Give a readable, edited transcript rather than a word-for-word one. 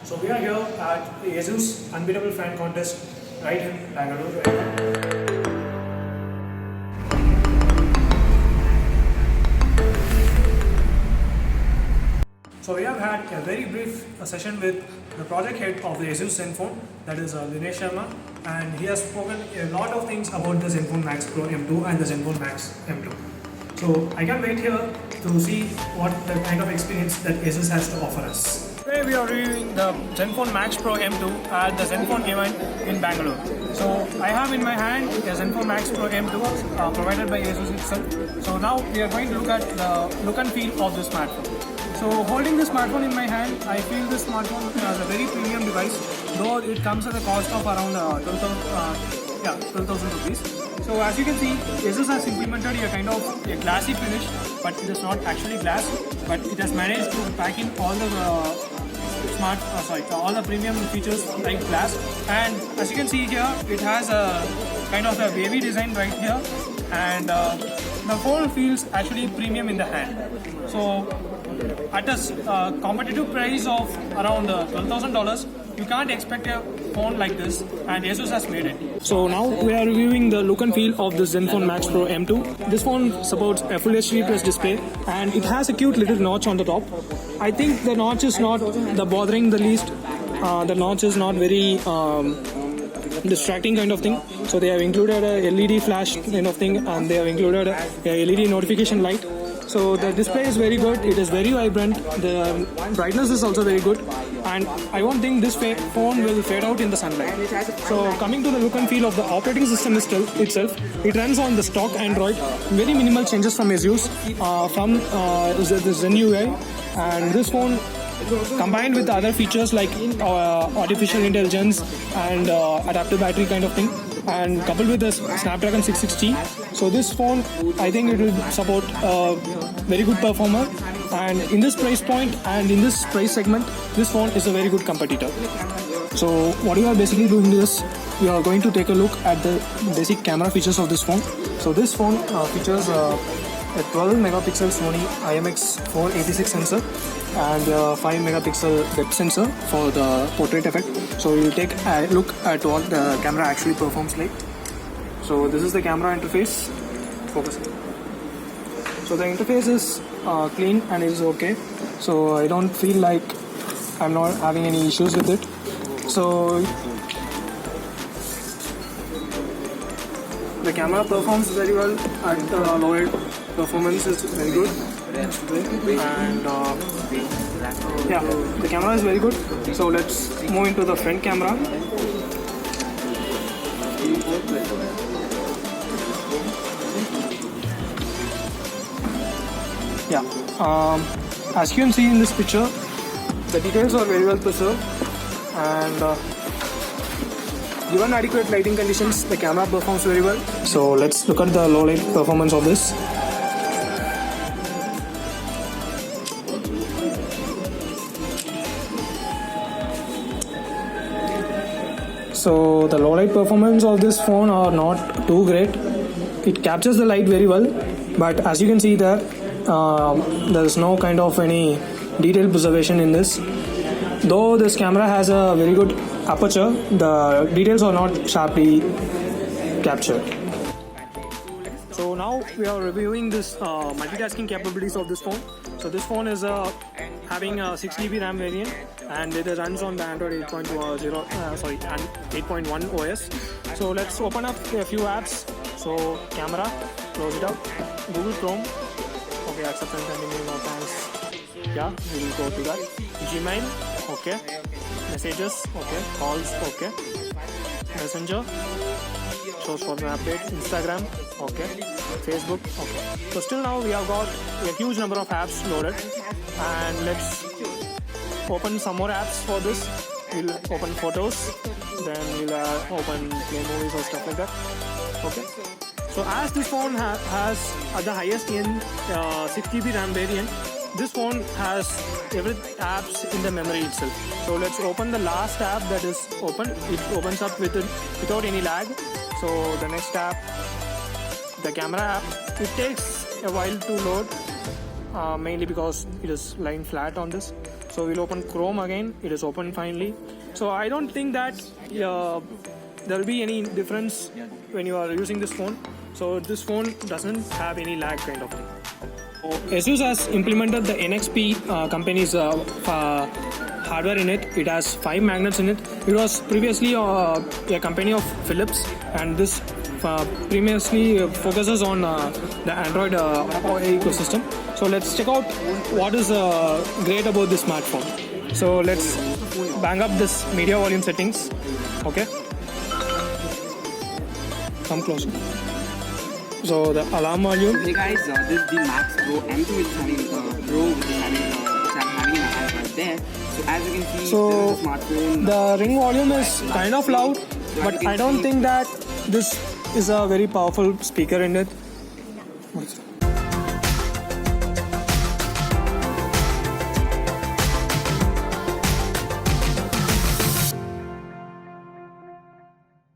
So we are here at the Asus Unbeatable Fan Contest right in Bangalore. So we have had a very brief session with the project head of the Asus Zenfone, that is Dinesh Sharma, and he has spoken a lot of things about the Zenfone Max Pro M2 and the Zenfone Max M2. So I can't wait here to see what the kind of experience that Asus has to offer us. Today we are reviewing the Zenfone Max Pro M2 at the Zenfone event in Bangalore. So I have in my hand a Zenfone Max Pro M2 provided by Asus itself. So now we are going to look at the look and feel of this smartphone. So holding this smartphone in my hand, I feel this smartphone is a very premium device, though it comes at a cost of around 12,000 rupees. So as you can see, Asus has implemented a kind of a glassy finish, but it is not actually glass, but it has managed to pack in all the all the premium features like glass. And as you can see here, it has a kind of a wavy design right here, and the phone feels actually premium in the hand. So at a competitive price of around $12,000, you can't expect a phone like this, and Asus has made it. So now we are reviewing the look and feel of the Zenfone Max Pro M2. This phone supports a Full HD Plus display, and it has a cute little notch on the top. I think the notch is not bothering the least. The notch is not very distracting kind of thing. So they have included a LED flash kind of thing, and they have included a LED notification light. So the display is very good, it is very vibrant, the brightness is also very good, and I don't think this phone will fade out in the sunlight. So coming to the look and feel of the operating system itself, it runs on the stock Android, very minimal changes from Asus, from the Zen UI, and this phone combined with other features like artificial intelligence and adaptive battery kind of thing, and coupled with the Snapdragon 660. So this phone, I think it will support a very good performer, and in this price point and in this price segment, this phone is a very good competitor. So what we are basically doing is, we are going to take a look at the basic camera features of this phone. So this phone features a 12 megapixel Sony IMX486 sensor and a 5 megapixel depth sensor for the portrait effect. So we'll take a look at what the camera actually performs like. So this is the camera interface. Focus. So the interface is clean and it is okay. So I don't feel like I'm not having any issues with it. So the camera performs very well at low performance is very good, and yeah, the camera is very good. So let's move into the front camera. Yeah, as you can see in this picture, the details are very well preserved, and given adequate lighting conditions, the camera performs very well. So let's look at the low light performance of this. So the low light performance of this phone are not too great. It captures the light very well, but as you can see there, there is no kind of any detail preservation in this. Though this camera has a very good aperture, the details are not sharply captured. So now we are reviewing this multitasking capabilities of this phone. So this phone is having a 6GB RAM variant, and it runs on the Android 8.1 OS. So let's open up a few apps. So camera, close it up. Google Chrome, okay, accept and continue, no thanks. Yeah, we will go to that. Gmail, okay. Messages, okay. Calls, okay. Messenger, shows for the update. Instagram, okay. Facebook, okay. So still now we have got a huge number of apps loaded, and let's open some more apps for this. We'll open photos, then we'll open play movies or stuff like that. Okay. So as this phone has at the highest end 6GB RAM variant, this phone has every apps in the memory itself. So let's open the last app that is open. It opens up without any lag. So the next app, the camera app, it takes a while to load, mainly because it is lying flat on this. So we'll open Chrome again. It is open finally. So I don't think that there will be any difference when you are using this phone. So this phone doesn't have any lag kind of thing. Asus has implemented the NXP company's hardware in it. It has 5 magnets in it. It was previously a company of Philips, and this previously focuses on the Android ecosystem. So let's check out what is great about this smartphone. So let's bang up this media volume settings. Okay, come closer. So the alarm volume. Hey guys, this is the Max Pro M2 which is having Pro, which is having an app right there. So as you can see, So this is a smartphone. the ring volume is kind of loud, but I don't think that this is a very powerful speaker in it. What's